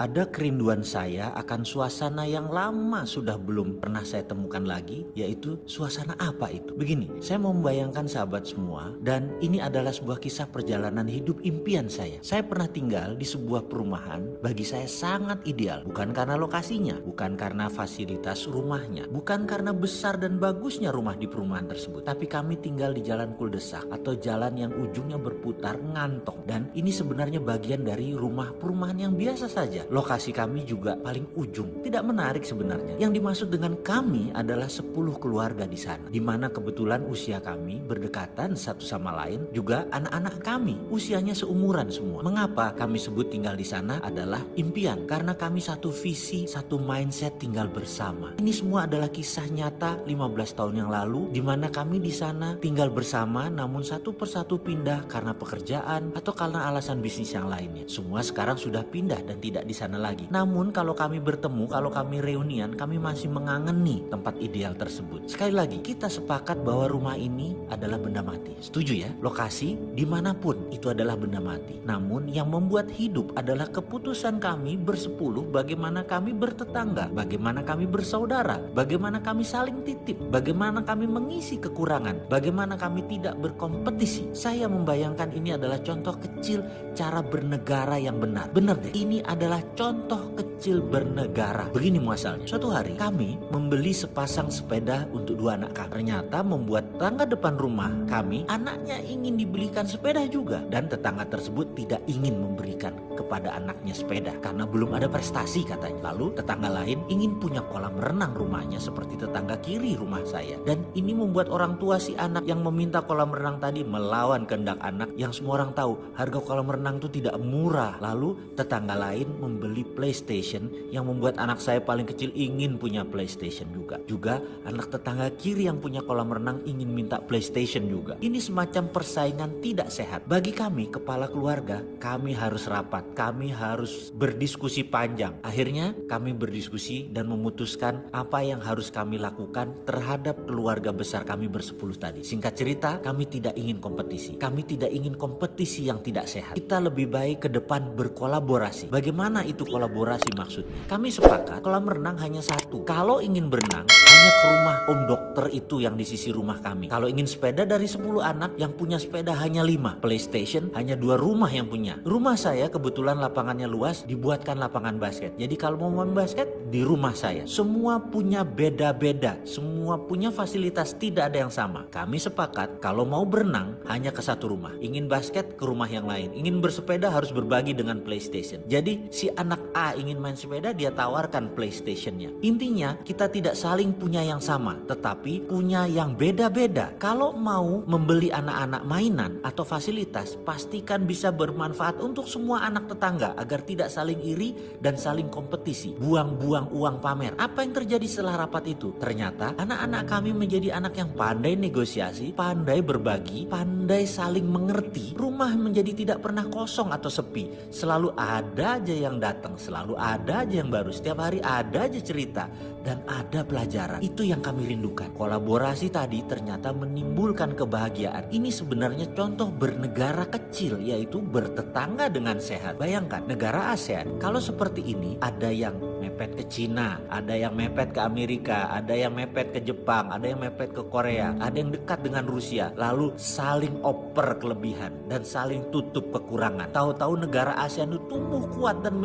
Ada kerinduan saya akan suasana yang lama sudah belum pernah saya temukan lagi, yaitu suasana apa itu? Begini, saya mau membayangkan sahabat semua, dan ini adalah sebuah kisah perjalanan hidup impian saya. Saya pernah tinggal di sebuah perumahan, bagi saya sangat ideal. Bukan karena lokasinya, bukan karena fasilitas rumahnya, bukan karena besar dan bagusnya rumah di perumahan tersebut. Tapi kami tinggal di jalan kuldesak atau jalan yang ujungnya berputar ngantong. Dan ini sebenarnya bagian dari rumah perumahan yang biasa saja. Lokasi kami juga paling ujung. Tidak menarik sebenarnya. Yang dimaksud dengan kami adalah 10 keluarga di sana, di mana kebetulan usia kami berdekatan satu sama lain, juga anak-anak kami usianya seumuran semua. Mengapa kami sebut tinggal di sana adalah impian? Karena kami satu visi, satu mindset tinggal bersama. Ini semua adalah kisah nyata 15 tahun yang lalu, di mana kami di sana tinggal bersama, namun satu persatu pindah karena pekerjaan atau karena alasan bisnis yang lainnya. Semua sekarang sudah pindah dan tidak di sana lagi. Namun kalau kami bertemu, kalau kami reunian, kami masih mengangeni tempat ideal tersebut. Sekali lagi, kita sepakat bahwa rumah ini adalah benda mati. Setuju ya? Lokasi dimanapun itu adalah benda mati. Namun yang membuat hidup adalah keputusan kami bersepuluh, bagaimana kami bertetangga, bagaimana kami bersaudara, bagaimana kami saling titip, bagaimana kami mengisi kekurangan, bagaimana kami tidak berkompetisi. Saya membayangkan ini adalah contoh kecil cara bernegara yang benar. Benar deh, ini adalah contoh kecil bernegara. Begini muasalnya. Suatu hari kami membeli sepasang sepeda untuk 2 anak kami. Ternyata membuat tetangga depan rumah kami, anaknya ingin dibelikan sepeda juga. Dan tetangga tersebut tidak ingin memberikan kepada anaknya sepeda karena belum ada prestasi katanya. Lalu tetangga lain ingin punya kolam renang rumahnya seperti tetangga kiri rumah saya. Dan ini membuat orang tua si anak yang meminta kolam renang tadi melawan kehendak anak, yang semua orang tahu harga kolam renang itu tidak murah. Lalu tetangga lain membeli PlayStation yang membuat anak saya paling kecil ingin punya PlayStation juga. Juga anak tetangga kiri yang punya kolam renang ingin minta PlayStation juga. Ini semacam persaingan tidak sehat. Bagi kami, kepala keluarga, kami harus rapat. Kami harus berdiskusi panjang. Akhirnya kami berdiskusi dan memutuskan apa yang harus kami lakukan terhadap keluarga besar kami bersepuluh tadi. Singkat cerita, kami tidak ingin kompetisi. Kami tidak ingin kompetisi yang tidak sehat. Kita lebih baik ke depan berkolaborasi. Bagaimana itu kolaborasi maksudnya? Kami sepakat kolam renang hanya satu. Kalau ingin berenang, hanya ke rumah om dokter itu yang di sisi rumah kami. Kalau ingin sepeda, dari 10 anak yang punya sepeda hanya 5. PlayStation hanya 2 rumah yang punya. Rumah saya kebetulan lapangannya luas, dibuatkan lapangan basket. Jadi kalau mau main basket, di rumah saya. Semua punya beda-beda. Semua punya fasilitas, tidak ada yang sama. Kami sepakat kalau mau berenang hanya ke satu rumah. Ingin basket ke rumah yang lain. Ingin bersepeda harus berbagi dengan PlayStation. Jadi si anak A ingin main sepeda, dia tawarkan PlayStation-nya. Intinya kita tidak saling punya yang sama, tetapi punya yang beda-beda. Kalau mau membeli anak-anak mainan atau fasilitas, pastikan bisa bermanfaat untuk semua anak tetangga agar tidak saling iri dan saling kompetisi. Buang-buang uang pamer. Apa yang terjadi setelah rapat itu? Ternyata anak-anak kami menjadi anak yang pandai negosiasi, pandai berbagi, pandai saling mengerti. Rumah menjadi tidak pernah kosong atau sepi. Selalu ada aja yang datang, selalu ada aja yang baru. Setiap hari ada aja cerita dan ada pelajaran. Itu yang kami rindukan. Kolaborasi tadi ternyata menimbulkan kebahagiaan. Ini sebenarnya contoh bernegara kecil, yaitu bertetangga dengan sehat. Bayangkan negara ASEAN kalau seperti ini, ada yang mepet ke Cina, ada yang mepet ke Amerika, ada yang mepet ke Jepang, ada yang mepet ke Korea, ada yang dekat dengan Rusia. Lalu saling oper kelebihan dan saling tutup kekurangan. Tahu-tahu negara ASEAN itu tumbuh kuat dan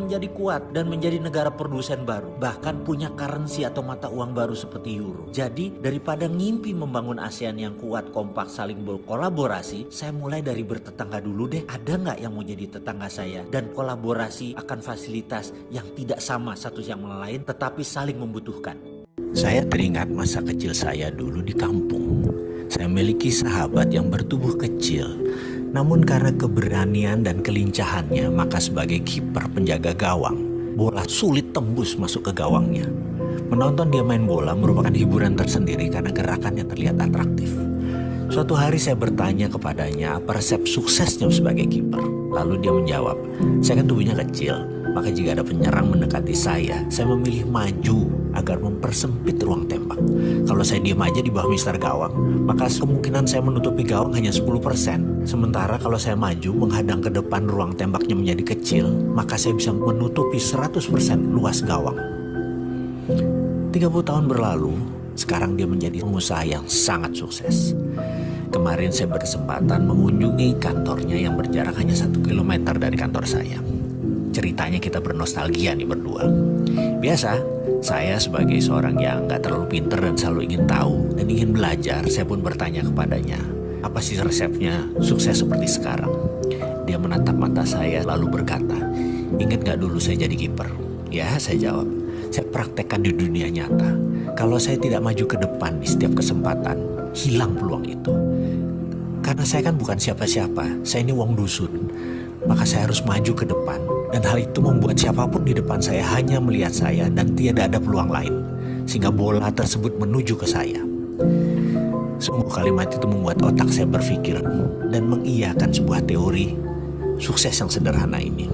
menjadi negara produsen baru. Bahkan punya currency atau mata uang baru seperti euro. Jadi daripada ngimpi membangun ASEAN yang kuat, kompak, saling berkolaborasi, saya mulai dari bertetangga dulu deh. Ada nggak yang mau jadi tetangga saya? Dan kolaborasi akan fasilitas yang tidak sama satu yang lain, tetapi saling membutuhkan. Saya teringat masa kecil saya dulu di kampung. Saya memiliki sahabat yang bertubuh kecil. Namun karena keberanian dan kelincahannya, maka sebagai kiper penjaga gawang, bola sulit tembus masuk ke gawangnya. Menonton dia main bola merupakan hiburan tersendiri karena gerakannya terlihat atraktif. Suatu hari saya bertanya kepadanya apa resep suksesnya sebagai kiper. Lalu dia menjawab, saya kan tubuhnya kecil, Maka jika ada penyerang mendekati saya memilih maju agar mempersempit ruang tembak. Kalau saya diam aja di bawah mister gawang, maka kemungkinan saya menutupi gawang hanya 10%. Sementara kalau saya maju menghadang ke depan, ruang tembaknya menjadi kecil, maka saya bisa menutupi 100% luas gawang. 30 tahun berlalu, sekarang dia menjadi pengusaha yang sangat sukses. Kemarin saya berkesempatan mengunjungi kantornya yang berjarak hanya 1 kilometer dari kantor saya. Ceritanya kita bernostalgia nih berdua. Biasa, saya sebagai seorang yang gak terlalu pinter dan selalu ingin tahu dan ingin belajar, saya pun bertanya kepadanya, apa sih resepnya sukses seperti sekarang? Dia menatap mata saya lalu berkata, ingat gak dulu saya jadi kiper? Ya, saya jawab, saya praktekkan di dunia nyata. Kalau saya tidak maju ke depan di setiap kesempatan, hilang peluang itu. Karena saya kan bukan siapa-siapa, saya ini wong dusun. Maka saya harus maju ke depan, dan hal itu membuat siapapun di depan saya hanya melihat saya dan tidak ada peluang lain, sehingga bola tersebut menuju ke saya. Sungguh kalimat itu membuat otak saya berpikir dan mengiyakan sebuah teori sukses yang sederhana ini.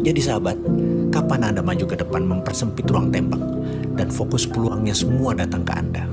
Jadi sahabat, kapan Anda maju ke depan mempersempit ruang tembak dan fokus peluangnya semua datang ke Anda?